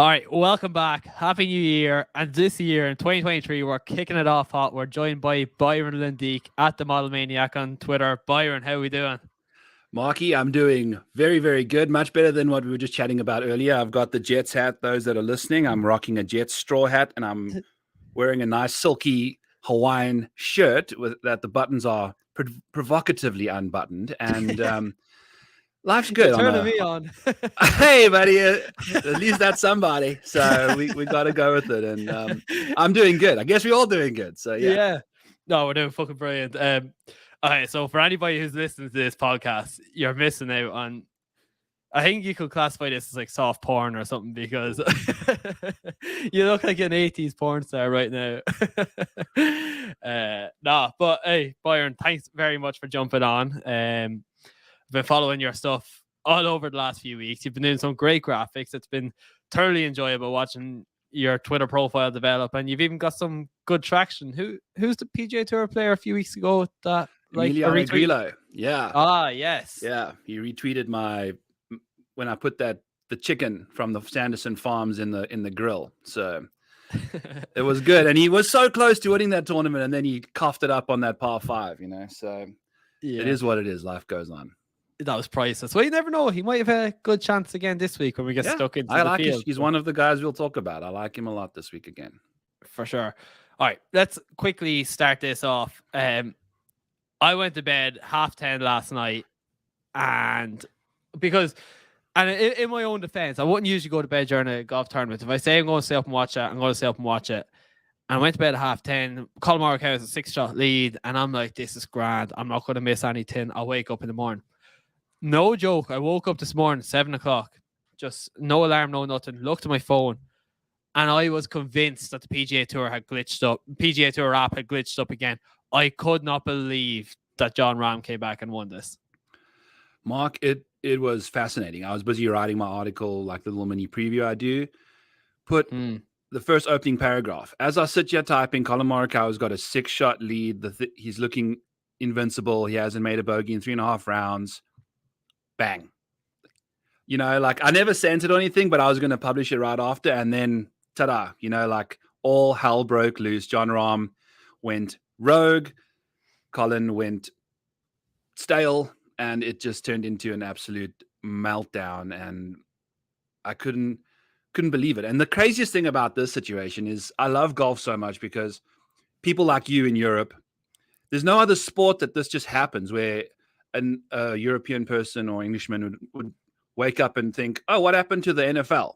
All right, welcome back. Happy New Year. And this year in 2023, we're kicking it off hot. We're joined by Byron Lindeek at the Model Maniac on Twitter. Byron, how are we doing? Marky, I'm doing very, very good. Much better than what we were just chatting about earlier. I've got the Jets hat. Those that are listening, I'm rocking a Jets straw hat, and I'm wearing a nice silky Hawaiian shirt that the buttons are provocatively unbuttoned. And life's good. You're turning me on. Hey, buddy. At least that's somebody. So we got to go with it. And I'm doing good. I guess we're all doing good. So, yeah. No, we're doing fucking brilliant. Okay, so for anybody who's listening to this podcast, you're missing out on, I think you could classify this as like soft porn or something, because you look like an 80s porn star right now. But hey, Byron, thanks very much for jumping on. I've been following your stuff all over the last few weeks. You've been doing some great graphics. It's been thoroughly enjoyable watching your Twitter profile develop, and you've even got some good traction. Who's the PGA Tour player a few weeks ago that Emiliano Grillo? Yeah. Yes. Yeah. He retweeted when I put the chicken from the Sanderson Farms in the grill. So it was good. And he was so close to winning that tournament, and then he coughed it up on that par 5, So It is what it is. Life goes on. That was priceless. Well, you never know. He might have a good chance again this week when we get stuck into the field. He's one of the guys we'll talk about. I like him a lot this week again. For sure. All right, let's quickly start this off. I went to bed 10:30 last night, and in my own defense, I wouldn't usually go to bed during a golf tournament. If I say I'm going to stay up and watch it, I'm going to stay up and watch it. And I went to bed at 10:30. Colin Morikawa has a 6-shot lead, and I'm like, this is grand. I'm not going to miss anything. I'll wake up in the morning. No joke. I woke up this morning, 7:00, just no alarm, no nothing. Looked at my phone, and I was convinced that the PGA Tour had glitched up. PGA Tour app had glitched up again. I could not believe that Jon Rahm came back and won this. Mark, it was fascinating. I was busy writing my article, like the little mini preview I do. Put the first opening paragraph. As I sit here typing, Colin Morikawa's got a 6-shot lead. He's looking invincible. He hasn't made a bogey in 3.5 rounds. Bang. I never sent it or anything, but I was going to publish it right after. And then, ta-da, all hell broke loose. Jon Rahm went rogue. Colin went stale. And it just turned into an absolute meltdown. And I couldn't believe it. And the craziest thing about this situation is I love golf so much because people like you in Europe, there's no other sport that this just happens where a European person or Englishman would wake up and think, oh, what happened to the NFL?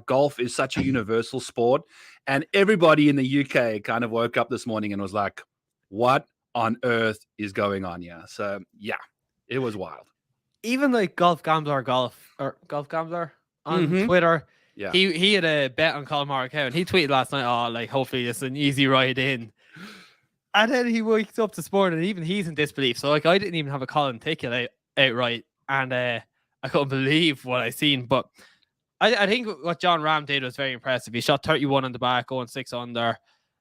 Golf is such a universal sport. And everybody in the UK kind of woke up this morning and was like, what on earth is going on here? So, yeah, it was wild. Even like Golf Gambler on Twitter. Yeah. He had a bet on Colin Morikawa, and he tweeted last night, hopefully it's an easy ride in. And then he wakes up this morning, and even he's in disbelief. So, I didn't even have a Colin ticket outright, and I couldn't believe what I seen. But I think what Jon Rahm did was very impressive. He shot 31 on the back, going 6 under.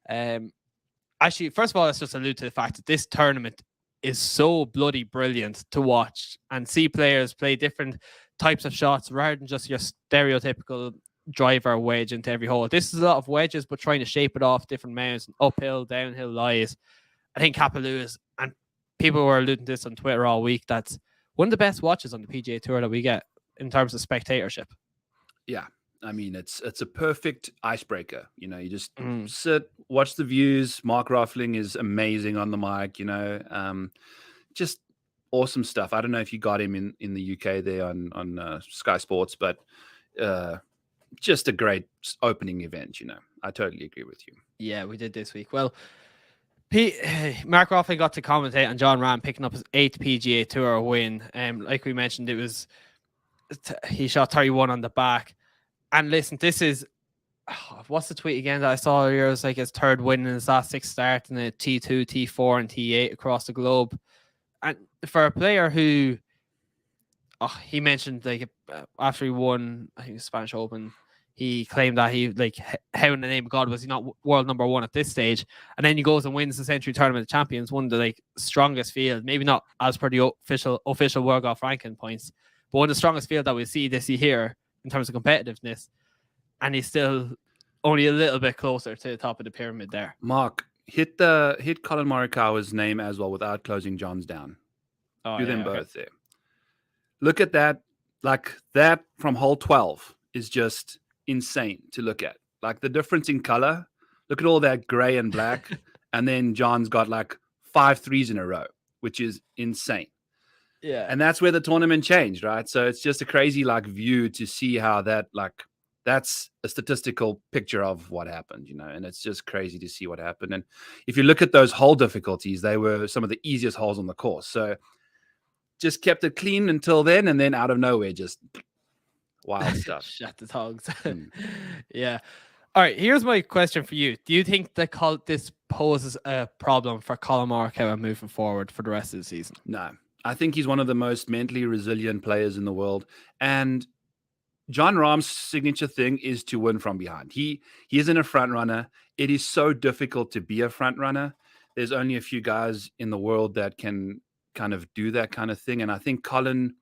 Actually, first of all, let's just allude to the fact that this tournament is so bloody brilliant to watch and see players play different types of shots rather than just your stereotypical driver wedge into every hole. This is a lot of wedges, but trying to shape it off different mounts, uphill, downhill lies. I think Kapalua and people were alluding to this on Twitter all week. That's one of the best watches on the PGA Tour that we get in terms of spectatorship. Yeah. I mean, it's a perfect icebreaker. You just sit, watch the views. Mark Ruffling is amazing on the mic, just awesome stuff. I don't know if you got him in the UK there on Sky Sports, but just a great opening event, I totally agree with you. Yeah, we did this week. Well, Mark Ruffling got to commentate on Jon Rahm picking up his 8th PGA Tour win. Like we mentioned, he shot 31 on the back. And listen, this is what's the tweet again that I saw earlier? It was like his 3rd win in his last 6 starts in the T2, T4, and T8 across the globe. And for a player who he mentioned after he won, I think the Spanish Open, he claimed that he how in the name of God was he not world number 1 at this stage? And then he goes and wins the Century Tournament of Champions, one of the strongest field, maybe not as per the official World Golf ranking points, but one of the strongest field that we see this year in terms of competitiveness. and he's still only a little bit closer to the top of the pyramid there. Mark, hit Colin Morikawa's name as well without closing John's down. Do them both there. Look at that. Like that from hole 12 is just insane to look at. Like the difference in color. Look at all that gray and black. And then John's got like 5 threes in a row, which is insane. Yeah. And that's where the tournament changed, right? So it's just a crazy like view to see how that like that's a statistical picture of what happened, and it's just crazy to see what happened. And if you look at those hole difficulties, they were some of the easiest holes on the course. So just kept it clean until then, and then out of nowhere, just wild stuff. Shut the dogs. Yeah. All right, here's my question for you. Do you think that this poses a problem for Colin Morikawa moving forward for the rest of the season? No. I think he's one of the most mentally resilient players in the world. And Jon Rahm's signature thing is to win from behind. He isn't a front runner. It is so difficult to be a front runner. There's only a few guys in the world that can kind of do that kind of thing. And I think Colin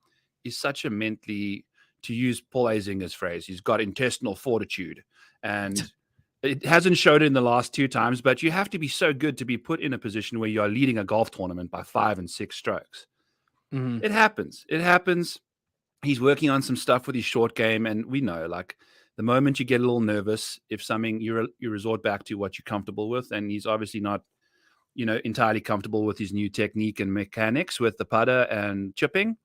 is such a mentally, to use Paul Azinger's phrase, he's got intestinal fortitude. And it hasn't showed it in the last 2 times, but you have to be so good to be put in a position where you are leading a golf tournament by 5 and 6 strokes. Mm-hmm. It happens. He's working on some stuff with his short game. And we know, like, the moment you get a little nervous, if something you resort back to what you're comfortable with. And he's obviously not, entirely comfortable with his new technique and mechanics with the putter and chipping.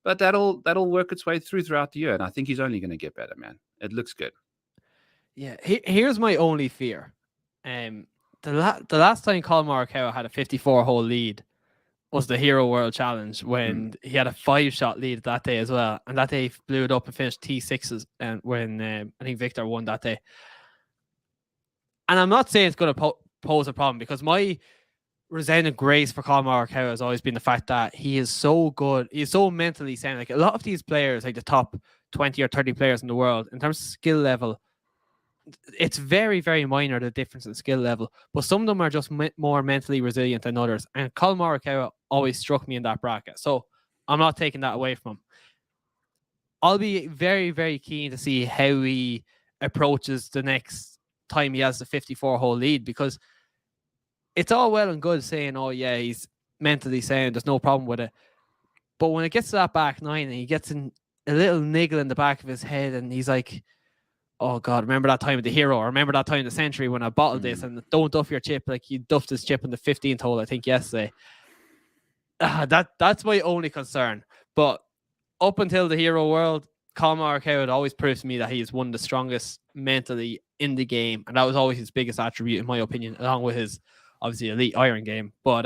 But that'll work its way throughout the year. And I think he's only going to get better, man. It looks good. Yeah, here's my only fear. The last time Colin Morikawa had a 54-hole lead was the Hero World Challenge when he had a 5-shot lead that day as well. And that day he blew it up and finished T6s and when I think Victor won that day. And I'm not saying it's going to pose a problem because my resounding grace for Colin Morikawa has always been the fact that he is so good. He's so mentally sound. Like a lot of these players, like the top 20 or 30 players in the world, in terms of skill level, it's very, very minor, the difference in skill level. But some of them are just more mentally resilient than others. And Colin Morikawa always struck me in that bracket. So I'm not taking that away from him. I'll be very, very keen to see how he approaches the next time he has the 54-hole lead, because it's all well and good saying, oh, yeah, he's mentally sound, there's no problem with it. But when it gets to that back 9 and he gets a little niggle in the back of his head and he's like, oh, God, remember that time of the Hero, or remember that time of the century when I bottled this, and don't duff your chip like you duffed his chip in the 15th hole, I think, yesterday. That's my only concern. But up until the Hero World, Colin Morikawa had always proved to me that he is one of the strongest mentally in the game, and that was always his biggest attribute, in my opinion, along with his obviously elite iron game. But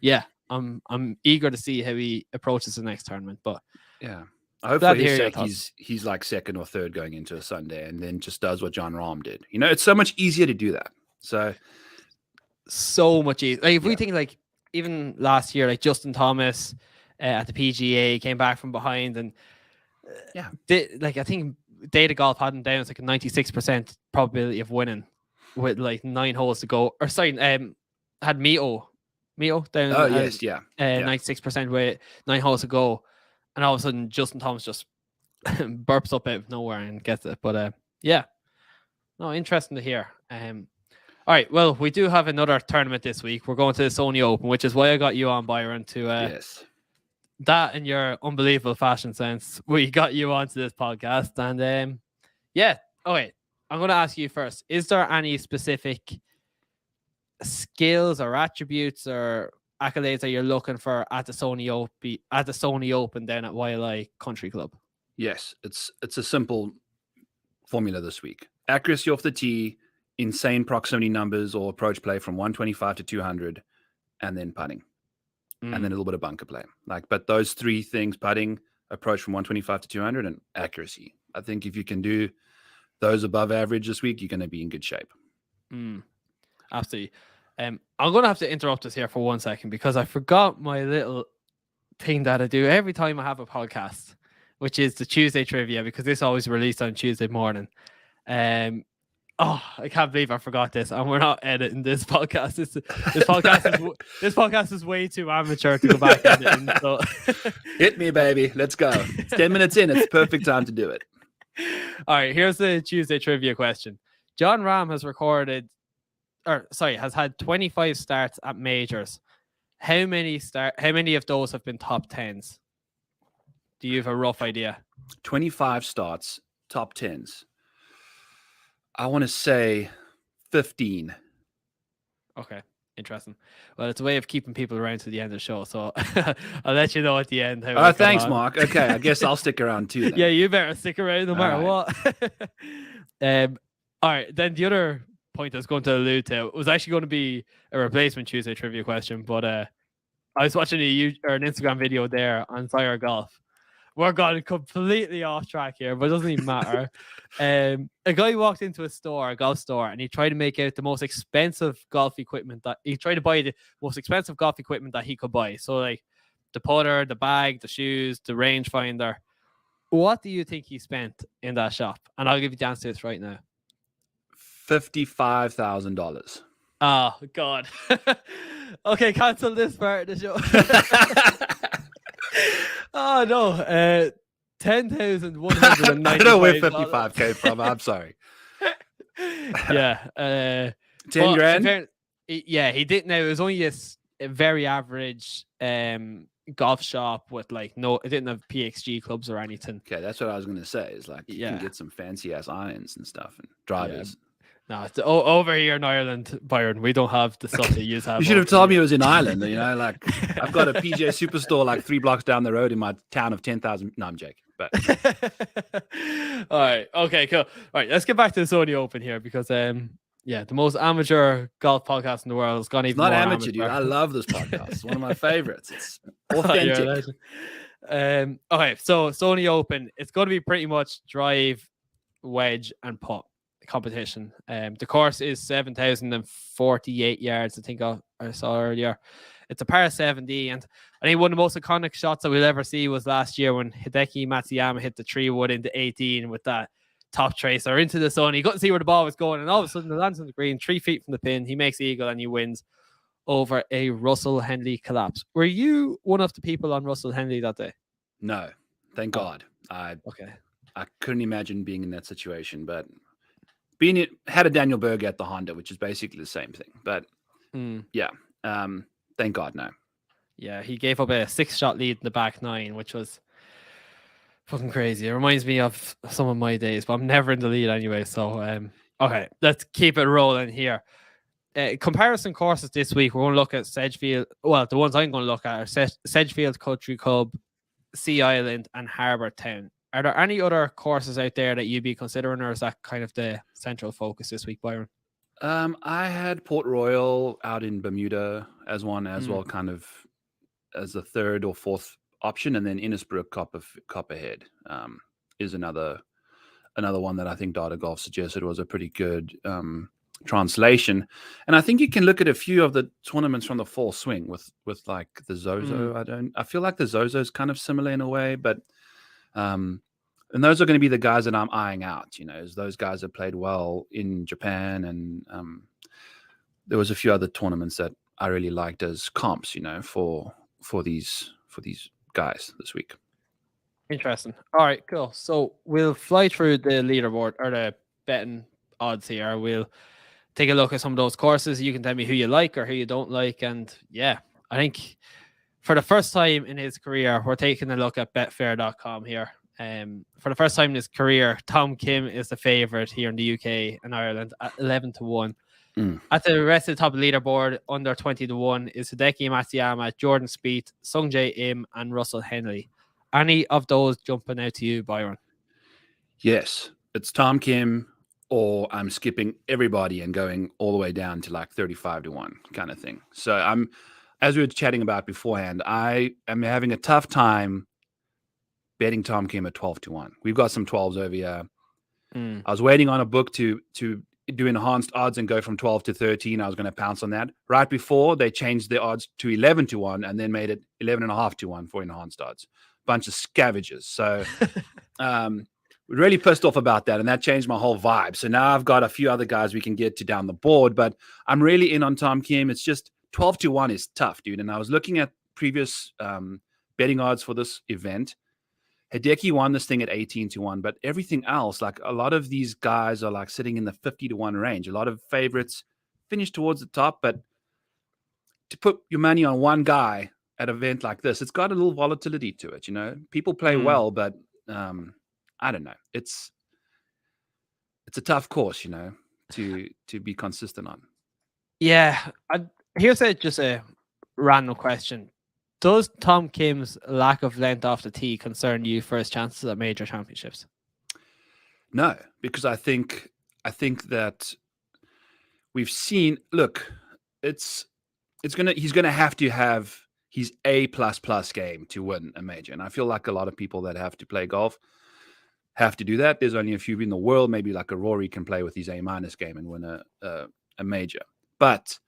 yeah, I'm eager to see how he approaches the next tournament. But yeah, I hope for his sake he's like second or third going into a Sunday, and then just does what Jon Rahm did. It's so much easier to do that. So much easier. Like if we think like even last year, like Justin Thomas at the PGA came back from behind, and I think Data Golf had him down. It's like a 96% probability of winning with like 9 holes to go. Or sorry, had Mito down. Oh yes, yeah. 96% with 9 holes to go, and all of a sudden Justin Thomas just burps up out of nowhere and gets it. But yeah, no, interesting to hear. All right, well, we do have another tournament this week. We're going to the Sony Open, which is why I got you on, Byron, to yes. That and your unbelievable fashion sense, we got you onto this podcast. And yeah, okay, I'm going to ask you first. Is there any specific skills or attributes or accolades that you're looking for at the Sony Open down at YLI Country Club? Yes, it's a simple formula this week. Accuracy off the tee, insane proximity numbers or approach play from 125 to 200, and then putting. And then a little bit of bunker play. But those 3 things, putting, approach from 125 to 200, and accuracy. I think if you can do those above average this week, you're going to be in good shape. Absolutely. I'm going to have to interrupt us here for 1 second because I forgot my little thing that I do every time I have a podcast, which is the Tuesday trivia, because this always released on Tuesday morning. Oh, I can't believe I forgot this, and we're not editing this podcast. This podcast is way too amateur to go back editing. So. Hit me, baby. Let's go. It's 10 minutes in. It's the perfect time to do it. All right, here's the Tuesday trivia question. John Rahm has has had 25 starts at majors. How many of those have been top 10s? Do you have a rough idea? 25 starts, top 10s. I want to say 15. Okay, interesting. Well, it's a way of keeping people around to the end of the show, so I'll let you know at the end. Oh, thanks, Mark. Okay, I guess I'll stick around too then. Yeah, you better stick around no matter what. All right, then the other point I was going to allude to was actually going to be a replacement Tuesday trivia question, but I was watching an Instagram video there on Fire Golf. We're going completely off track here, but it doesn't even matter. A guy walked into a golf store, and he tried to make out the most expensive golf equipment that he tried to buy the most expensive golf equipment that he could buy. So like the putter, the bag, the shoes, the rangefinder. What do you think he spent in that shop? And I'll give you the answer to this right now. $55,000. Oh God. Okay, cancel this part of the show. Oh no, 10,195. I don't know where 55 came from. I'm sorry. Yeah, 10 grand. Yeah, he did. Now it was only a very average golf shop with like it didn't have PXG clubs or anything. Okay, that's what I was going to say. Is like you can get some fancy ass irons and stuff and drivers. Yeah. No, it's over here in Ireland, Byron. We don't have the stuff that you have. You should have told me it was in Ireland. You know, like I've got a PGA Superstore like 3 blocks down the road in my town of 10,000. No, I'm joking. But all right, okay, cool. All right, let's get back to the Sony Open here because the most amateur golf podcast in the world has gone even more amateur, dude. I love this podcast. It's one of my favorites. It's authentic. Okay, so Sony Open, it's going to be pretty much drive, wedge, and putt competition. The course is 7,048 yards. I think I saw earlier. It's a par 70, and I think one of the most iconic shots that we'll ever see was last year when Hideki Matsuyama hit the 3-wood into 18 with that top tracer into the sun. He couldn't see where the ball was going, and all of a sudden it lands on the green 3 feet from the pin. He makes the eagle and he wins over a Russell Henley collapse. Were you one of the people on Russell Henley that day? No, thank God. I couldn't imagine being in that situation, but had a Daniel Berger at the Honda, which is basically the same thing. But thank God, no. Yeah, he gave up a 6-shot lead in the back 9, which was fucking crazy. It reminds me of some of my days, but I'm never in the lead anyway. So, okay, let's keep it rolling here. Comparison courses this week, we're going to look at Sedgefield. Well, the ones I'm going to look at are Sedgefield Country Club, Sea Island, and Harbour Town. Are there any other courses out there that you'd be considering, or is that kind of the central focus this week, Byron? I had Port Royal out in Bermuda as one as well, kind of as the third or fourth option, and then Innisbrook Copperhead is another one that I think Data Golf suggested was a pretty good translation. And I think you can look at a few of the tournaments from the fall swing with like the Zozo. I feel like the Zozo is kind of similar in a way, but and those are going to be the guys that I'm eyeing out, as those guys have played well in Japan. And there was a few other tournaments that I really liked as comps, for these guys this week. Interesting. All right, cool. So we'll fly through the leaderboard or the betting odds here. We'll take a look at some of those courses. You can tell me who you like or who you don't like. And I think for the first time in his career, we're taking a look at betfair.com here. For the first time in his career, Tom Kim is the favorite here in the UK and Ireland at 11-1. At the rest of the top of the leaderboard, under 20-1 is Hideki Matsuyama, Jordan Spieth, Sungjae Im, and Russell Henley. Any of those jumping out to you, Byron? Yes, it's Tom Kim, or I'm skipping everybody and going all the way down to like 35-1 kind of thing. So as we were chatting about beforehand, I am having a tough time betting Tom Kim at 12-1. We've got some 12s over here. I was waiting on a book to do enhanced odds and go from 12 to 13. I was going to pounce on that. Right before they changed the odds to 11-1 and then made it 11.5-1 for enhanced odds. Bunch of scavengers. So really pissed off about that, and that changed my whole vibe. So now I've got a few other guys we can get to down the board, but I'm really in on Tom Kim. It's just 12-1 is tough, dude. And I was looking at previous betting odds for this event. Hideki won this thing at 18-1, but everything else, like a lot of these guys are like sitting in the 50-1 range. A lot of favorites finish towards the top, but to put your money on one guy at an event like this, it's got a little volatility to it. People play well, but I don't know. It's a tough course, to be consistent on. Yeah, here's just a random question. Does Tom Kim's lack of length off the tee concern you for his chances at major championships? No, because I think that we've seen. Look, he's gonna have to have his A++ game to win a major, and I feel like a lot of people that have to play golf have to do that. There's only a few in the world, maybe like a Rory can play with his A- game and win a major, but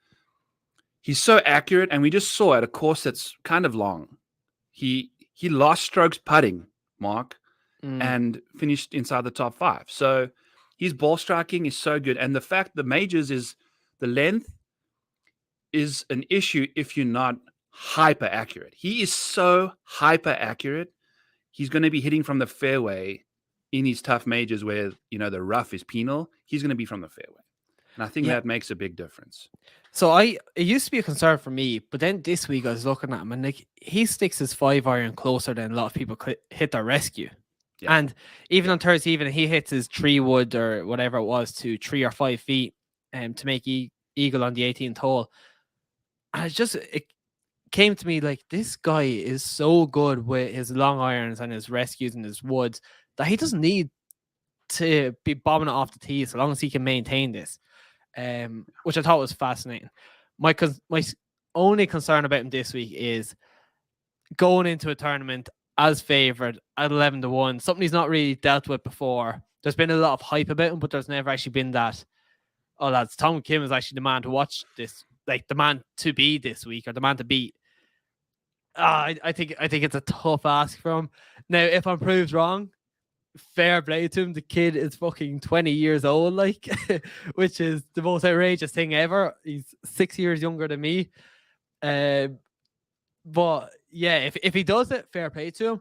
he's so accurate, and we just saw at a course that's kind of long, he lost strokes putting, Mark, and finished inside the top 5. So his ball striking is so good, and the fact the majors is the length is an issue if you're not hyper accurate. He is so hyper accurate. He's going to be hitting from the fairway in these tough majors where the rough is penal. He's going to be from the fairway, and I think that makes a big difference. So it used to be a concern for me, but then this week I was looking at him and like he sticks his 5-iron closer than a lot of people hit their rescue. Yeah. And even on Thursday evening, he hits his 3-wood or whatever it was to 3 or 5 feet to make eagle on the 18th hole. And it came to me like this guy is so good with his long irons and his rescues and his woods that he doesn't need to be bombing it off the tee so long as he can maintain this. Which I thought was fascinating. My only concern about him this week is going into a tournament as favored at 11-1, something he's not really dealt with before. There's been a lot of hype about him, but there's never actually been that. Oh, lads, Tom Kim is actually the man to watch this, like the man to be this week or the man to beat. I think it's a tough ask for him. Now, if I'm proved wrong, fair play to him. The kid is fucking 20 years old, like, which is the most outrageous thing ever. He's 6 years younger than me. But yeah, if he does it, fair play to him.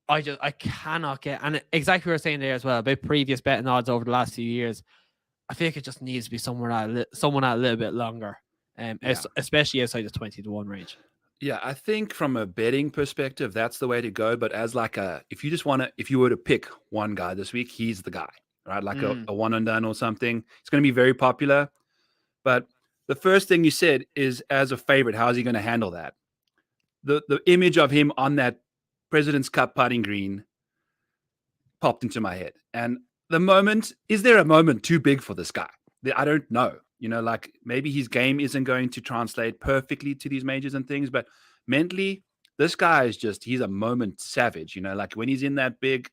I cannot get, and exactly what you're saying there as well about previous betting odds over the last few years. I feel like it just needs to be someone at a little bit longer, especially outside the 20-1 range. Yeah, I think from a betting perspective, that's the way to go. But as like if you were to pick one guy this week, he's the guy, right? Like a one and done or something. It's going to be very popular. But the first thing you said is, as a favorite, how is he going to handle that? The image of him on that President's Cup putting green popped into my head. And is there a moment too big for this guy? I don't know. Like maybe his game isn't going to translate perfectly to these majors and things, but mentally, this guy is he's a moment savage. Like when he's in that big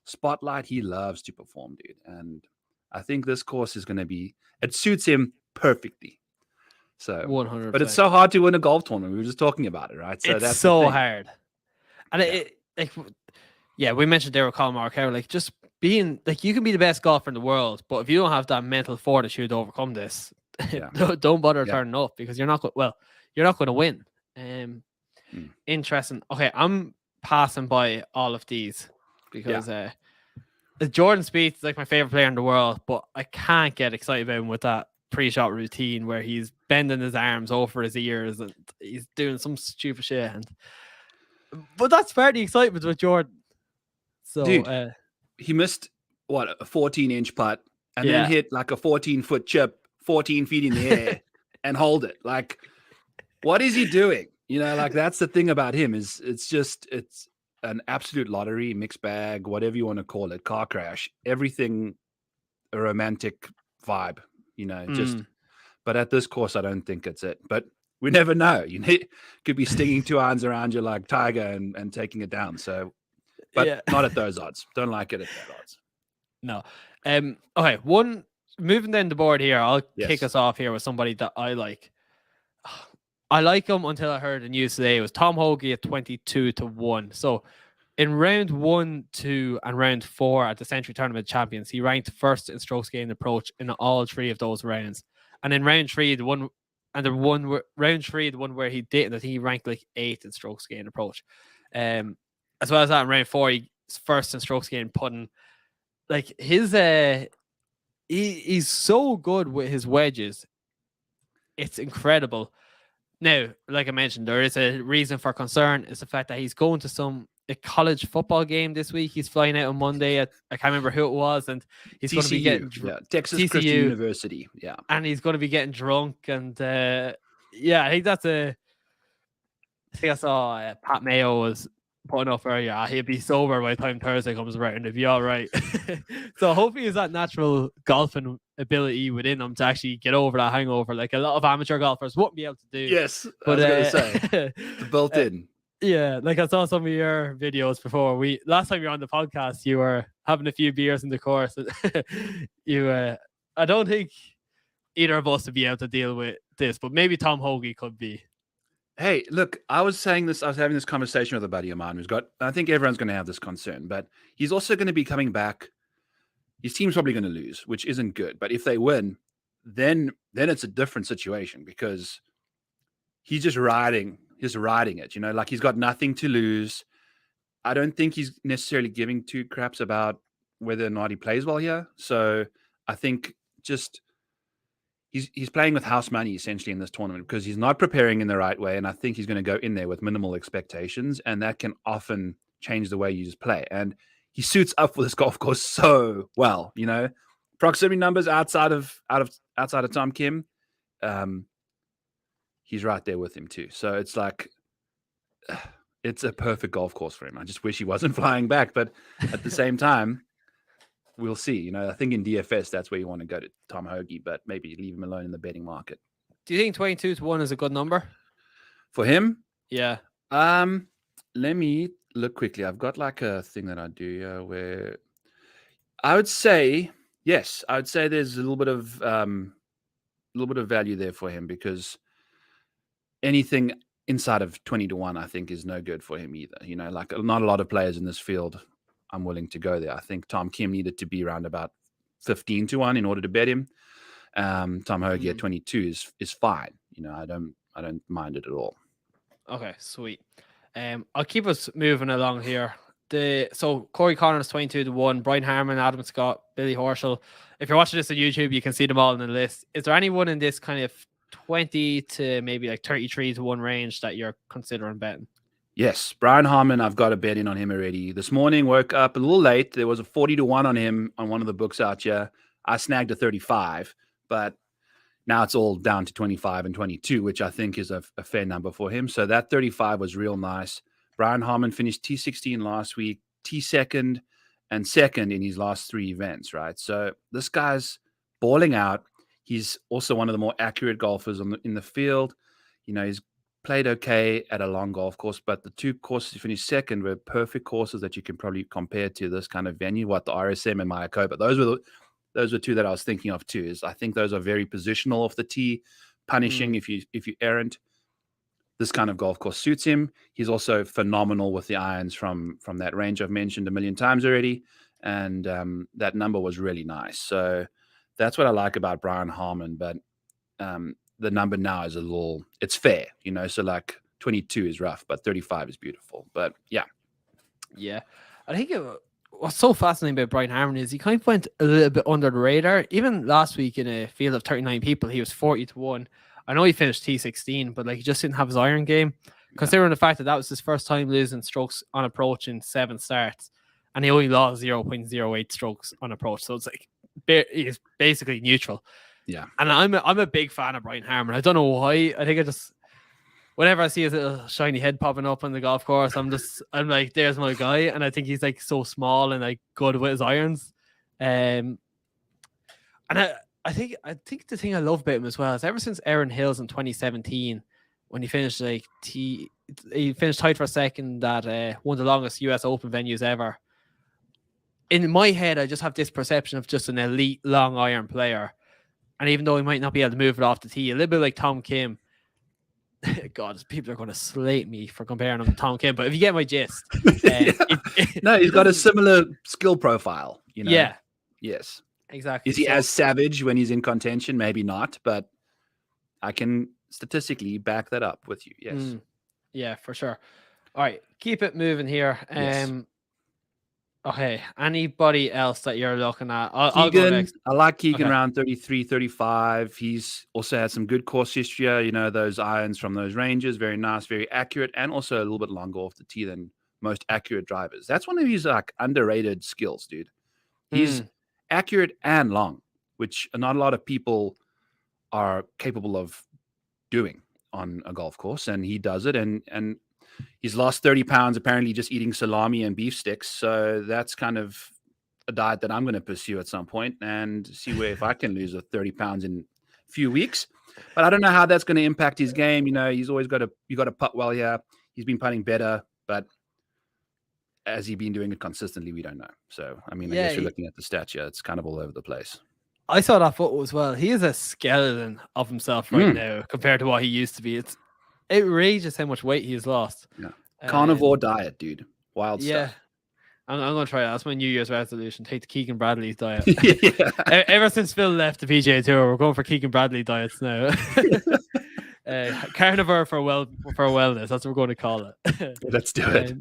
spotlight, he loves to perform, dude. And I think this course is going to it suits him perfectly. So 100%. But it's so hard to win a golf tournament. We were just talking about it, right? So it's so hard. And we mentioned there with Colin Morikawa, like just being like, you can be the best golfer in the world, but if you don't have that mental fortitude to overcome this, don't bother turning up because you're not going to win. Interesting. Okay, I'm passing by all of these because Jordan Spieth is like my favorite player in the world, but I can't get excited about him with that pre-shot routine where he's bending his arms over his ears and he's doing some stupid shit. But that's part of the excitement with Jordan. So, dude, he missed a 14-inch putt and then hit like a 14-foot chip 14 feet in the air and hold it. Like, what is he doing? Like that's the thing about him is it's an absolute lottery, mixed bag, whatever you want to call it, car crash, everything a romantic vibe, but at this course, I don't think it's it. But we never know. Could be stinging 2 irons around you like Tiger and taking it down. So, but not at those odds. Don't like it at that odds. No. Okay. Moving down the board here, I'll kick us off here with somebody that I like. I like him until I heard the news today. It was Tom Hoge at 22-1. So in round 1, 2, and round 4 at the Century Tournament Champions, he ranked first in strokes gained approach in all 3 of those rounds. And in round 3, the one where he didn't, he ranked like 8th in strokes gained approach. As well as that, in round 4, first in strokes gained putting. Like his he's so good with his wedges. It's incredible. Now, like I mentioned, there is a reason for concern. It's the fact that he's going to a college football game this week. He's flying out on Monday. I can't remember who it was, and he's going to be getting Texas TCU, Christian University. Yeah, and he's going to be getting drunk. And I think I saw Pat Mayo was putting up earlier. He'll be sober by the time Thursday comes around and he'll be all right. So hopefully, it's that natural golfing ability within him to actually get over that hangover, like a lot of amateur golfers wouldn't be able to do. Yes, but I was going to say the built in. Yeah, like I saw some of your videos before. Last time you were on the podcast, you were having a few beers in the course. I don't think either of us would be able to deal with this, but maybe Tom Hoagie could be. Hey, look, I was having this conversation with a buddy of mine I think everyone's going to have this concern, but he's also going to be coming back. His team's probably going to lose, which isn't good. But if they win, then it's a different situation because he's just riding it, like he's got nothing to lose. I don't think he's necessarily giving two craps about whether or not he plays well here. So I think just he's playing with house money essentially in this tournament because he's not preparing in the right way. And I think he's going to go in there with minimal expectations, and that can often change the way you just play. And he suits up for this golf course so well, proximity numbers outside of Tom Kim. He's right there with him too. So it's like, it's a perfect golf course for him. I just wish he wasn't flying back, but at the same time, we'll see. I think in DFS, that's where you want to go to Tom Hoagie, but maybe leave him alone in the betting market. Do you think 22-1 is a good number for him? Yeah. Let me look quickly. I've got like a thing that I do where I would say, yes, I would say there's a little bit of value there for him because anything inside of 20-1, I think, is no good for him either. Like not a lot of players in this field I'm willing to go there. I think Tom Kim needed to be around about 15-1 in order to bet him. Tom Hoagie at 22 is fine. I don't mind it at all. Okay, sweet. I'll keep us moving along here. So Corey Connors 22-1, Brian Harman, Adam Scott, Billy Horschel. If you're watching this on YouTube, you can see them all in the list. Is there anyone in this kind of 20 to maybe like 33-1 range that you're considering betting? Yes, Brian Harman, I've got a bet in on him already. This morning, woke up a little late. There was a 40-1 on him on one of the books out here. I snagged a 35, but now it's all down to 25 and 22, which I think is a fair number for him. So that 35 was real nice. Brian Harman finished T16 last week, T2 and second in his last 3 events, right? So this guy's balling out. He's also one of the more accurate golfers in the field. He's played okay at a long golf course, but the 2 courses he finished second were perfect courses that you can probably compare to this kind of venue, the RSM and Mayakoba. Those were 2 that I was thinking of too. I think those are very positional off the tee, punishing if you errant. This kind of golf course suits him. He's also phenomenal with the irons from that range I've mentioned a million times already, and that number was really nice. So that's what I like about Brian Harman, but the number now is it's fair, so like 22 is rough, but 35 is beautiful. But yeah. I think what's so fascinating about Brian Harman is he kind of went a little bit under the radar. Even last week in a field of 39 people, he was 40-1. I know he finished T16, but like he just didn't have his iron game. Considering the fact that was his first time losing strokes on approach in 7 starts, and he only lost 0.08 strokes on approach. So it's like he's basically neutral. Yeah. And I'm a big fan of Brian Harman. I don't know why. I think whenever I see his little shiny head popping up on the golf course, I'm like, there's my guy. And I think he's like so small and like good with his irons. And I think the thing I love about him as well is ever since Erin Hills in 2017, when he finished he finished tied for second at one of the longest US Open venues ever. In my head, I just have this perception of just an elite long iron player. And even though he might not be able to move it off the tee, a little bit like Tom Kim. God, people are going to slate me for comparing him to Tom Kim, but if you get my gist. No, he's got a similar skill profile. Yeah. Yes. Exactly. Is he as savage when he's in contention? Maybe not, but I can statistically back that up with you. Yes. Yeah, for sure. All right. Keep it moving here. Yes. Okay. Anybody else that you're looking at? I'll go Keegan, next. I like Keegan Okay. around 33, 35. He's also had some good course history. Those irons from those ranges, very nice, very accurate, and also a little bit longer off the tee than most accurate drivers. That's one of his underrated skills, dude. He's accurate and long, which not a lot of people are capable of doing on a golf course, and he does it. And he's lost 30 pounds apparently just eating salami and beef sticks. So that's kind of a diet that I'm going to pursue at some point and see if I can lose 30 pounds in a few weeks. But I don't know how that's going to impact his game. He's always got to putt well here. He's been putting better, but has he been doing it consistently? We don't know. So, I guess you're looking at the stats here. It's kind of all over the place. I saw that photo as well. He is a skeleton of himself right now compared to what he used to be. It's outrageous how much weight he has lost. Yeah. Carnivore diet, dude. Wild stuff. I'm going to try that. That's my New Year's resolution. Take the Keegan Bradley's diet. Ever since Phil left the PGA Tour, we're going for Keegan Bradley diets now. Carnivore for wellness. That's what we're going to call it. Let's do it.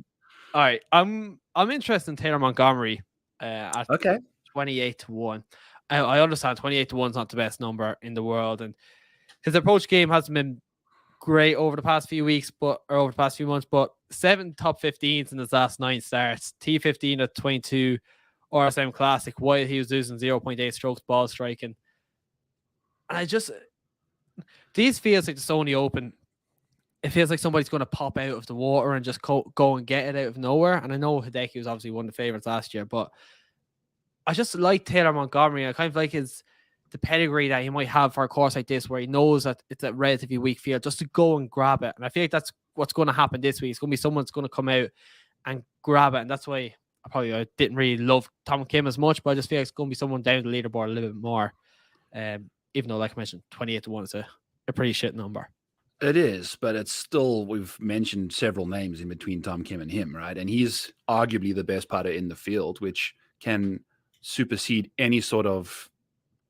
All right. I'm interested in Taylor Montgomery at 28-1. I understand 28-1 is not the best number in the world, and his approach game hasn't been great over the past few months, but 7 top 15s in his last 9 starts, T15 at 22 RSM Classic, while he was losing 0.8 strokes ball striking. And these feels like the Sony Open. It feels like somebody's going to pop out of the water and just go and get it out of nowhere. And I know Hideki was obviously one of the favorites last year, but I just like Taylor Montgomery. I kind of like the pedigree that he might have for a course like this, where he knows that it's a relatively weak field, just to go and grab it. And I feel like that's what's going to happen this week. It's going to be someone's going to come out and grab it. And that's why I didn't really love Tom Kim as much, but I just feel like it's going to be someone down the leaderboard a little bit more. Even though, like I mentioned, 28-1 is a pretty shit number. It is, but it's still, we've mentioned several names in between Tom Kim and him, right? And he's arguably the best putter in the field, which can supersede any sort of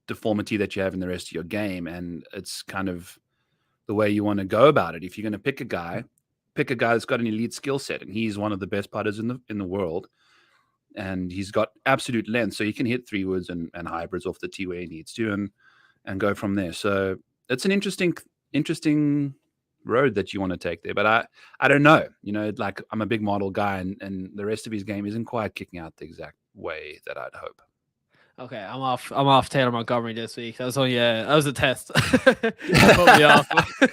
deformity that you have in the rest of your game. And it's kind of the way you want to go about it. If you're going to pick a guy that's got an elite skill set, and he's one of the best putters in the world, and he's got absolute length, so he can hit 3-woods and hybrids off the tee where he needs to, and go from there. So it's an interesting road that you want to take there. But I don't know, like, I'm a big model guy, and the rest of his game isn't quite kicking out the exact way that I'd hope. Okay, I'm off Taylor Montgomery this week. That was a test. Put me off. I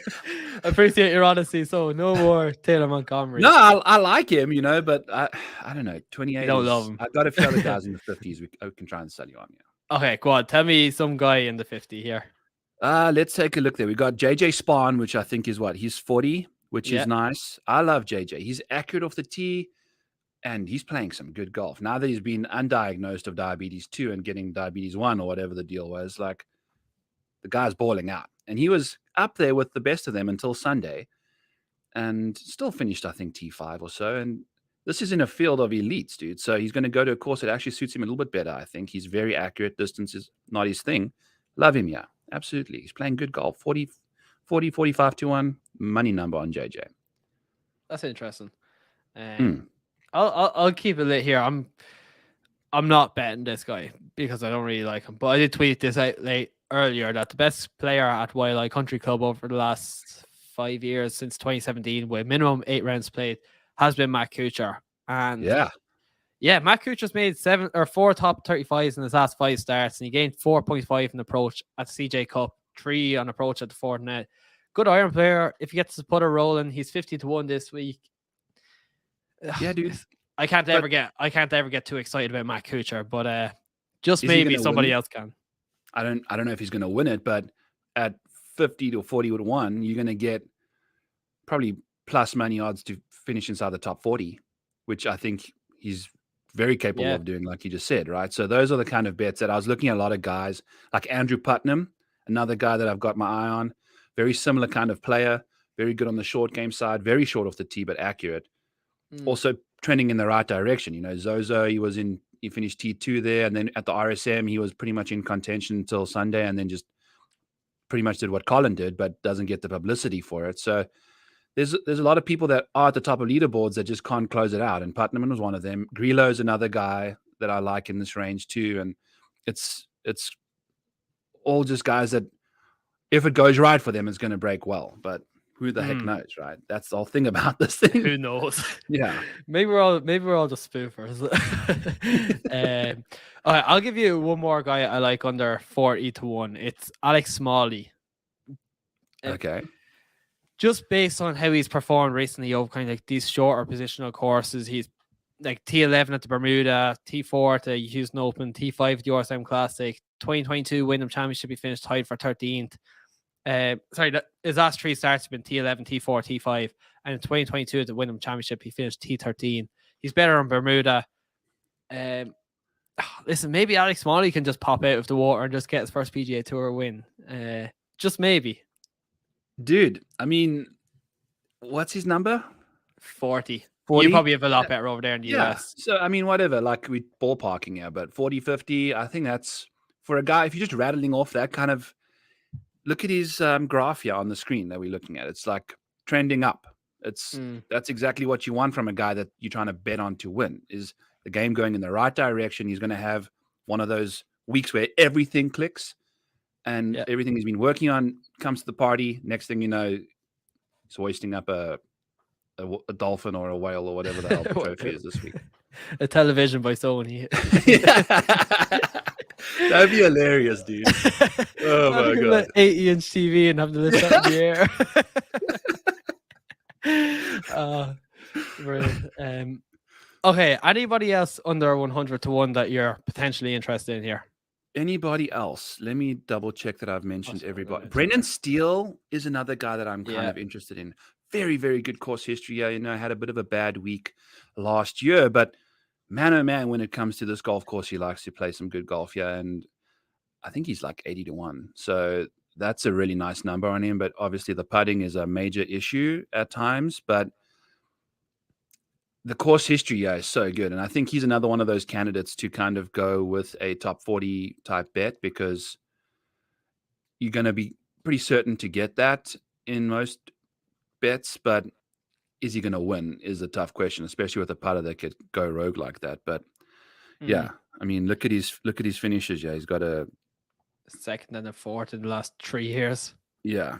appreciate your honesty. So no more Taylor Montgomery. No, I like him, but I don't know. 28. You don't love him. I've got a few other guys in the 50s we can try and sell you on. Yeah. Okay, go on. Tell me some guy in the 50 here. Let's take a look there. We got JJ Spahn, which I think is he's 40, which is nice. I love JJ. He's accurate off the tee, and he's playing some good golf. Now that he's been undiagnosed of diabetes 2 and getting diabetes 1 or whatever the deal was, like, the guy's balling out. And he was up there with the best of them until Sunday, and still finished, I think, T5 or so. And this is in a field of elites, dude. So he's going to go to a course that actually suits him a little bit better, I think. He's very accurate. Distance is not his thing. Love him, yeah. Absolutely. He's playing good golf. 40, 45-1 money number on JJ. That's interesting. I'll keep it lit here. I'm not betting this guy because I don't really like him. But I did tweet this out earlier that the best player at Wildlife Country Club over the last 5 years, since 2017, with minimum 8 rounds played, has been Matt Kuchar. And Matt Kuchar's made 4 top 35s in his last 5 starts, and he gained 4.5 in approach at the CJ Cup, 3 on approach at the Fortinet. Good iron player. If he gets to put a roll in, he's 50-1 this week. Yeah, dude. I can't ever get too excited about Matt Kuchar, but just maybe somebody else can. I don't know if he's going to win it, but at 50-40-1, you're going to get probably plus money odds to finish inside the top 40, which I think he's very capable of doing, like you just said, right? So those are the kind of bets that I was looking at. A lot of guys like Andrew Putnam, another guy that I've got my eye on, very similar kind of player, very good on the short game side, very short off the tee, but accurate. Also trending in the right direction. Zozo, he finished T2 there, and then at the RSM, he was pretty much in contention until Sunday, and then just pretty much did what Colin did, but doesn't get the publicity for it. So there's a lot of people that are at the top of leaderboards that just can't close it out. And Putnam was one of them. Grillo is another guy that I like in this range too. And it's all just guys that, if it goes right for them, it's going to break well. But who the heck knows, right? That's the whole thing about this thing. Who knows? Yeah. Maybe we're all just spoofers. All right, I'll give you one more guy I like under 40 to 1. It's Alex Smalley. Okay. Just based on how he's performed recently over kind of like these shorter positional courses, he's like T11 at the Bermuda, T4 at the Houston Open, T5 at the RSM Classic, 2022 Wyndham Championship. He finished tied for 13th. His last 3 starts have been T11, T4, T5, and in 2022 at the Wyndham Championship, he finished T13. He's better on Bermuda. Listen, maybe Alex Smalley can just pop out of the water and just get his first PGA Tour win. Just maybe. Dude, I mean, what's his number? 40. 40? You probably have a lot better over there in the US. So, I mean, whatever, like we ballparking here, but 40, 50, I think that's, for a guy, if you're just rattling off that kind of, look at his graph here on the screen that we're looking at. It's like trending up. That's exactly what you want from a guy that you're trying to bet on to win. Is the game going in the right direction? He's going to have one of those weeks where everything clicks and everything he's been working on comes to the party. Next thing you know, he's hoisting up a dolphin or a whale or whatever the hell the trophy is this week. A television by Sony. That'd be hilarious, dude. Oh my god! 80-inch TV and have the lift up in the air. Brilliant. Okay, anybody else under 100 to 1 that you're potentially interested in here? Anybody else? Let me double check that I've mentioned everybody. Brendan Steele is another guy that I'm kind of interested in. Very, very good course history. Yeah, had a bit of a bad week last year, but man, oh man, when it comes to this golf course, he likes to play some good golf. Yeah, and I think he's like 80 to 1. So that's a really nice number on him. But obviously, the putting is a major issue at times. But the course history, is so good. And I think he's another one of those candidates to kind of go with a top 40 type bet, because you're going to be pretty certain to get that in most bets. But is he going to win is a tough question, especially with a putter that could go rogue like that. But yeah, I mean, look at his finishes. Yeah, he's got a second and a fourth in the last 3 years. Yeah,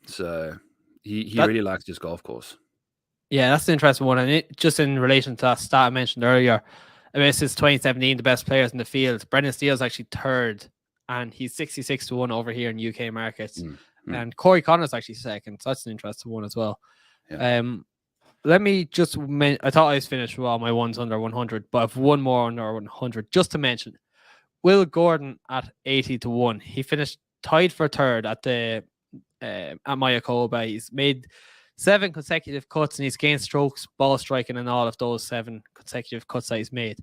so he really likes this golf course. Yeah, that's an interesting one. And just in relation to that stat I mentioned earlier, I mean, since 2017, the best players in the field, Brendan Steele's actually third, and he's 66 to 1 over here in UK markets. And Corey Connor's actually second. So that's an interesting one as well. Yeah. Let me just I thought I was finished with all my ones under 100, but I've one more under 100 just to mention. Will Gordon at 80 to 1. He finished tied for third at the at Mayakoba. He's made 7 consecutive cuts, and he's gained strokes, ball striking, and all of those 7 consecutive cuts that he's made.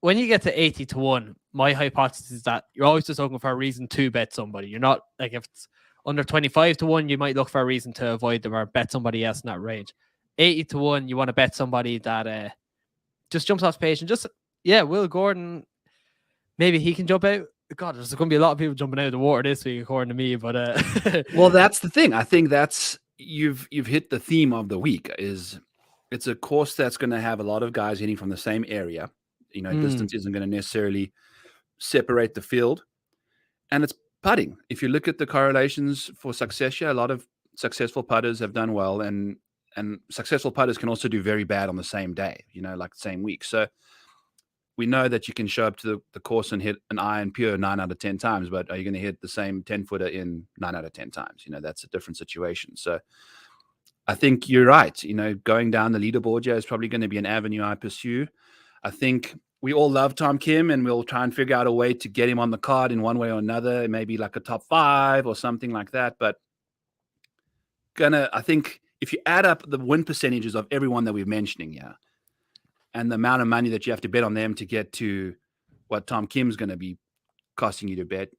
When you get to 80 to 1, my hypothesis is that you're always just looking for a reason to bet somebody. You're not, like, if it's under 25 to 1, you might look for a reason to avoid them or bet somebody else in that range. 80 to 1, you want to bet somebody that just jumps off the page. And just, Will Gordon, maybe he can jump out. God, there's going to be a lot of people jumping out of the water this week, according to me. But well, that's the thing. I think that's you've hit the theme of the week. Is it's a course that's going to have a lot of guys hitting from the same area. Distance isn't going to necessarily separate the field, and it's putting. If you look at the correlations for success here, a lot of successful putters have done well, and successful putters can also do very bad on the same day, like the same week. So we know that you can show up to the course and hit an iron pure 9 out of 10 times, but are you going to hit the same 10-footer in 9 out of 10 times? That's a different situation. So I think you're right. Going down the leaderboard here is probably going to be an avenue I pursue. I think we all love Tom Kim, and we'll try and figure out a way to get him on the card in one way or another, maybe like a top 5 or something like that. But I think if you add up the win percentages of everyone that we're mentioning here, and the amount of money that you have to bet on them to get to what Tom Kim's going to be costing you to bet,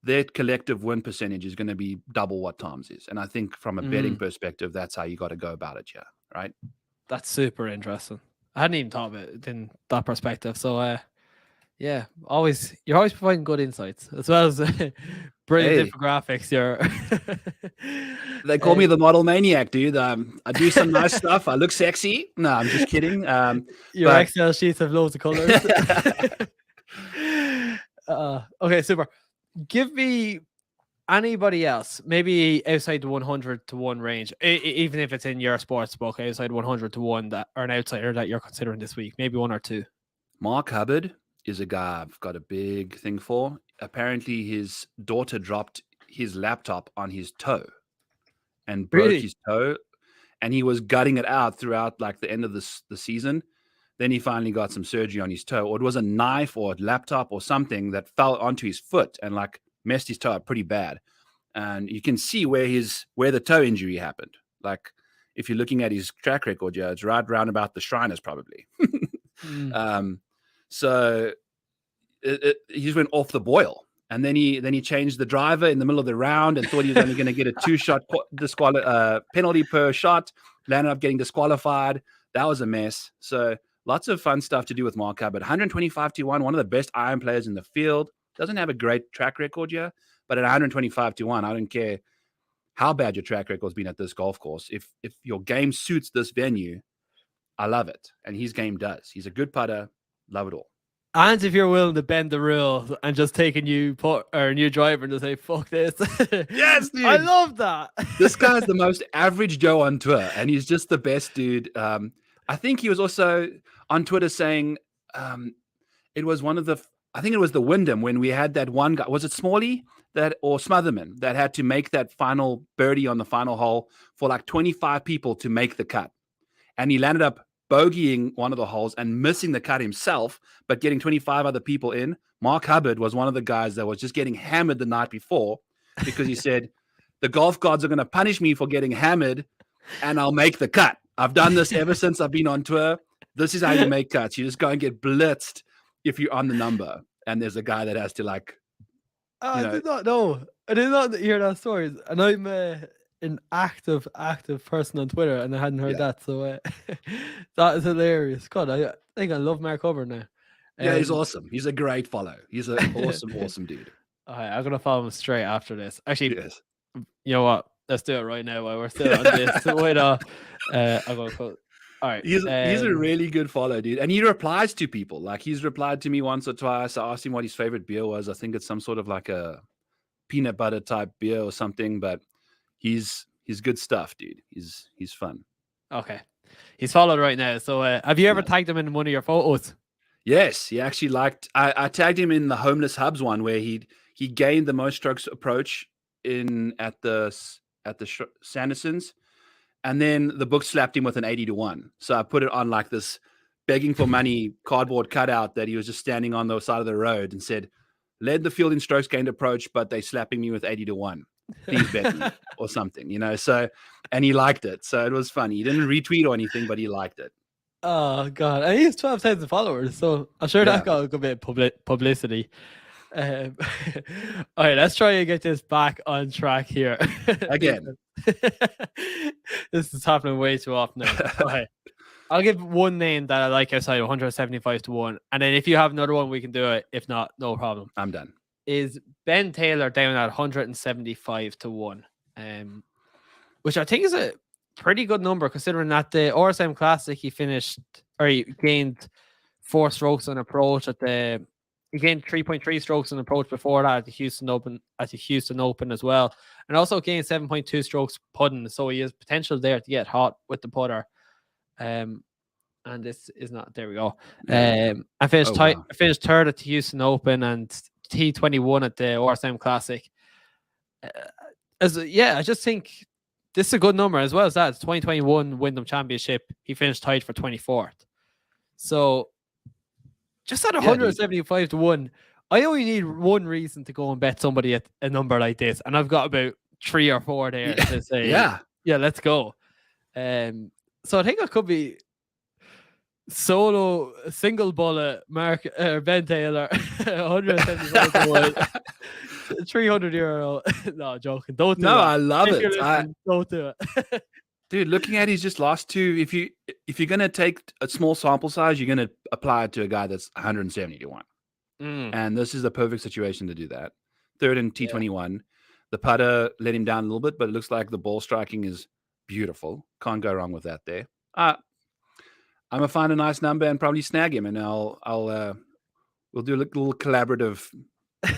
their collective win percentage is going to be double what Tom's is. And I think from a betting perspective, that's how you got to go about it. Yeah. Right. That's super interesting. I hadn't even thought of it in that perspective. So, Yeah, you're always providing good insights as well as brilliant infographics. They call me the model maniac, dude. I do some nice stuff. I look sexy. No, I'm just kidding. Your Excel sheets have loads of colors. Okay, super. Give me anybody else, maybe outside the 100 to 1 range, even if it's in your sports book, outside 100 to 1 that are an outsider that you're considering this week, maybe 1 or 2. Mark Hubbard is a guy I've got a big thing for. Apparently, his daughter dropped his laptop on his toe and broke his toe, and he was gutting it out throughout like the end of the season. Then he finally got some surgery on his toe, or it was a knife or a laptop or something that fell onto his foot and like messed his toe up pretty bad. And you can see where the toe injury happened. Like if you're looking at his track record, yeah, it's right round about the Shriners probably. So he just went off the boil. And then he changed the driver in the middle of the round and thought he was only going to get a 2-shot penalty per shot. Landed up getting disqualified. That was a mess. So lots of fun stuff to do with Mark Hubbard. 125 to 1, one of the best iron players in the field. Doesn't have a great track record here, but at 125 to 1, I don't care how bad your track record's been at this golf course. If your game suits this venue, I love it. And his game does. He's a good putter. Love it all. And if you're willing to bend the rules and just take a new driver and just say, fuck this. Yes, dude. I love that. This guy's the most average Joe on tour, and he's just the best dude. I think he was also on Twitter saying it was the Wyndham when we had that one guy. Was it Smalley or Smotherman that had to make that final birdie on the final hole for like 25 people to make the cut? And he landed up bogeying one of the holes and missing the cut himself, but getting 25 other people in. Mark Hubbard was one of the guys that was just getting hammered the night before because he said, the golf gods are going to punish me for getting hammered and I'll make the cut. I've done this ever since I've been on tour. This is how you make cuts. You just go and get blitzed if you're on the number. And there's a guy that has to like... I did not know. I did not hear that story. And I'm an active person on Twitter, and I hadn't heard that. So that is hilarious. God, I think I love Mark Hubbard now. Yeah, he's awesome. He's a great follow. He's an awesome dude. All right, I'm gonna follow him straight after this. Actually, yes. You know what? Let's do it right now while we're still on this. Wait up. I'm gonna put. All right. He's a really good follow, dude. And he replies to people. Like he's replied to me once or twice. I asked him what his favorite beer was. I think it's some sort of like a peanut butter type beer or something, but he's good stuff, dude. He's fun. Okay. He's followed right now. So have you ever tagged him in one of your photos? Yes, he actually liked I tagged him in the Homeless Hubs one where he gained the most strokes approach at the Sandersons. And then the book slapped him with an 80 to 1. So I put it on like this begging for money cardboard cutout that he was just standing on the side of the road and said, led the field in strokes gained approach, but they slapping me with 80 to 1. Please bet me or something, So, and he liked it. So it was funny. He didn't retweet or anything, but he liked it. Oh, God. And he has 12,000 followers. So I'm sure that got a good bit of publicity. All right, let's try and get this back on track here. Again. This is happening way too often now. Okay. I'll give one name that I like outside 175 to 1. And then if you have another one, we can do it. If not, no problem. I'm done. Is Ben Taylor down at 175 to 1. Which I think is a pretty good number considering that the RSM Classic he gained 4 strokes on approach he gained 3.3 strokes in approach before that at the Houston Open as well, and also gained 7.2 strokes putting. So he has potential there to get hot with the putter. And this is not. There we go. I finished finished third at the Houston Open and T21 at the RSM Classic. I just think this is a good number as well as that. It's 2021 Wyndham Championship. He finished tied for 24th. So. Just at 175 to 1, I only need one reason to go and bet somebody at a number like this, and I've got about 3 or 4 there to say, yeah, let's go. So I think it could be solo single bullet Ben Taylor 175 to 1, €300. No, joking. Don't do it. I love it. Don't do it. Dude, looking at his just last 2, if you're gonna take a small sample size, you're gonna apply it to a guy that's 170 to 1. And this is the perfect situation to do that. Third and T21. The putter let him down a little bit, but it looks like the ball striking is beautiful. Can't go wrong with that there. I'm gonna find a nice number and probably snag him, and we'll do a little collaborative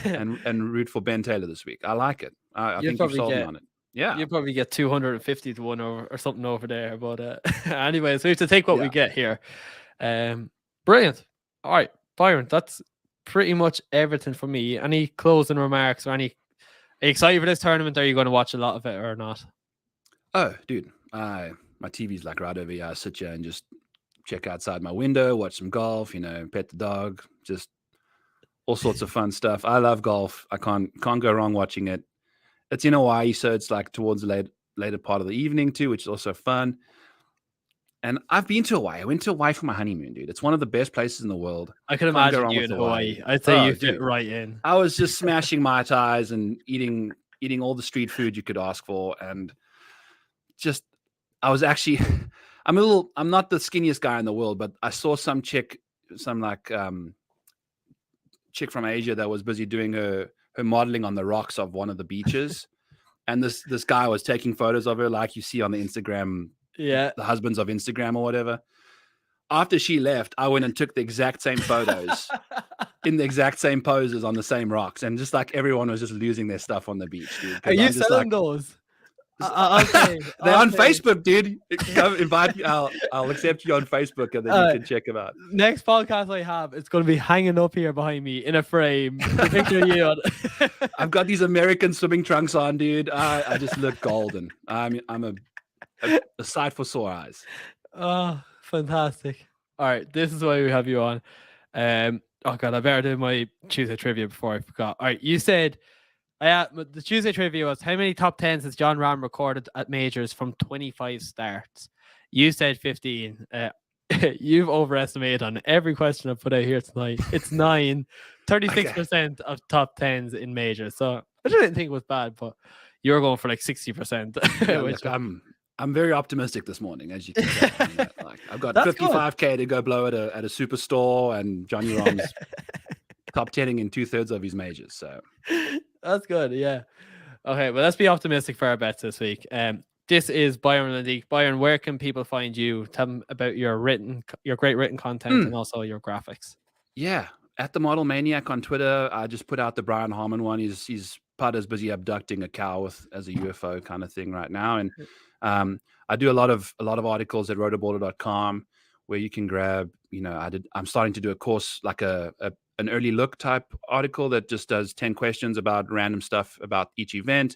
and root for Ben Taylor this week. I like it. I think you've sold me on it. Yeah, you probably get 250 to 1 or something over there. But anyways, we have to take what we get here. Brilliant. All right, Byron, that's pretty much everything for me. Any closing remarks or are you excited for this tournament? Are you going to watch a lot of it or not? Oh, dude, my TV's like right over here. I sit here and just check outside my window, watch some golf, pet the dog, just all sorts of fun stuff. I love golf. I can't go wrong watching it. It's in Hawaii, so it's like towards the later part of the evening too, which is also fun. And I've been to Hawaii. I went to Hawaii for my honeymoon, dude. It's one of the best places in the world. I can imagine you in Hawaii. I'd say you fit right in. I was just smashing Mai Tais and eating all the street food you could ask for. And just, I was actually, I'm not the skinniest guy in the world, but I saw some chick from Asia that was busy doing her modeling on the rocks of one of the beaches. And this guy was taking photos of her like you see on the Instagram, the husbands of Instagram or whatever. After she left, I went and took the exact same photos in the exact same poses on the same rocks. And just like everyone was just losing their stuff on the beach, dude. Are you selling those? They're on Facebook, dude. Come invite me. I'll accept you on Facebook, and then you can check them out. Next podcast I have, it's going to be hanging up here behind me in a frame. The picture of you on. I've got these American swimming trunks on, dude. I just look golden. I'm a sight for sore eyes. Oh, fantastic! All right, this is why we have you on. Oh god, I better do my Tuesday trivia before I forgot. All right, you said. The Tuesday trivia was how many top 10s has John Rahm recorded at majors from 25 starts? You said 15. You've overestimated on every question I put out here tonight. It's 9, 36% of top 10s in majors. So I didn't think it was bad, but you're going for like 60%. Yeah, look, I'm very optimistic this morning, as you can tell. I've got 55K to go blow at a superstore, and Johnny Rahm's top 10ing in 2/3 of his majors. So. That's good, yeah. Okay, well, let's be optimistic for our bets this week. This is Byron Lindy. Byron, where can people find you? Tell them about your great written content and also your graphics. Yeah, at the Model Maniac on Twitter. I just put out the Brian Harmon one. He's Putter's busy abducting a cow as a UFO kind of thing right now, and I do a lot of articles at rotoballer.com where you can grab. I'm starting to do a course like an early look type article that just does 10 questions about random stuff about each event,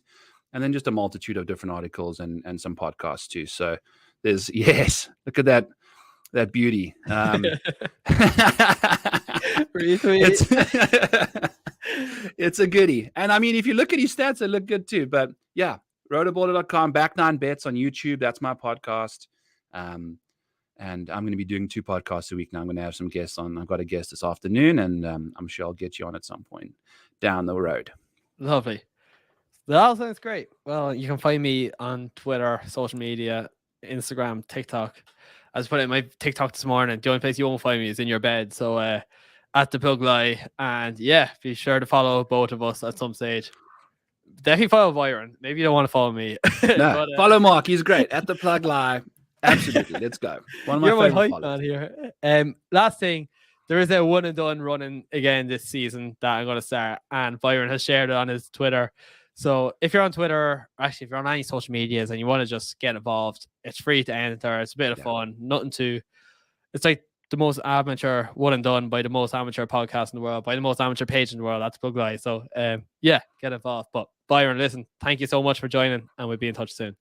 and then just a multitude of different articles and some podcasts too. So there's, look at that beauty. It's a goodie. And I mean, if you look at his stats, they look good too. But yeah, rotoballer.com, Back 9 Bets on YouTube. That's my podcast. And I'm going to be doing 2 podcasts a week now. I'm going to have some guests on. I've got a guest this afternoon, and I'm sure I'll get you on at some point down the road. Lovely. That sounds great. Well, you can find me on Twitter, social media, Instagram, TikTok. I just put it in my TikTok this morning. The only place you won't find me is in your bed. So at the Plug Lie. And yeah, be sure to follow both of us at some stage. Definitely follow Byron. Maybe you don't want to follow me. No, but, follow Mark. He's great. At the Plug Lie. Absolutely, let's go. One of my favorite hype man here. Last thing, there is a one and done running again this season that I'm going to start, and Byron has shared it on his Twitter. So if you're on Twitter, actually if you're on any social medias and you want to just get involved, it's free to enter. It's a bit of fun. It's like the most amateur one and done by the most amateur podcast in the world, by the most amateur page in the world. That's Plug Lie. So get involved. But Byron, listen, thank you so much for joining, and we'll be in touch soon.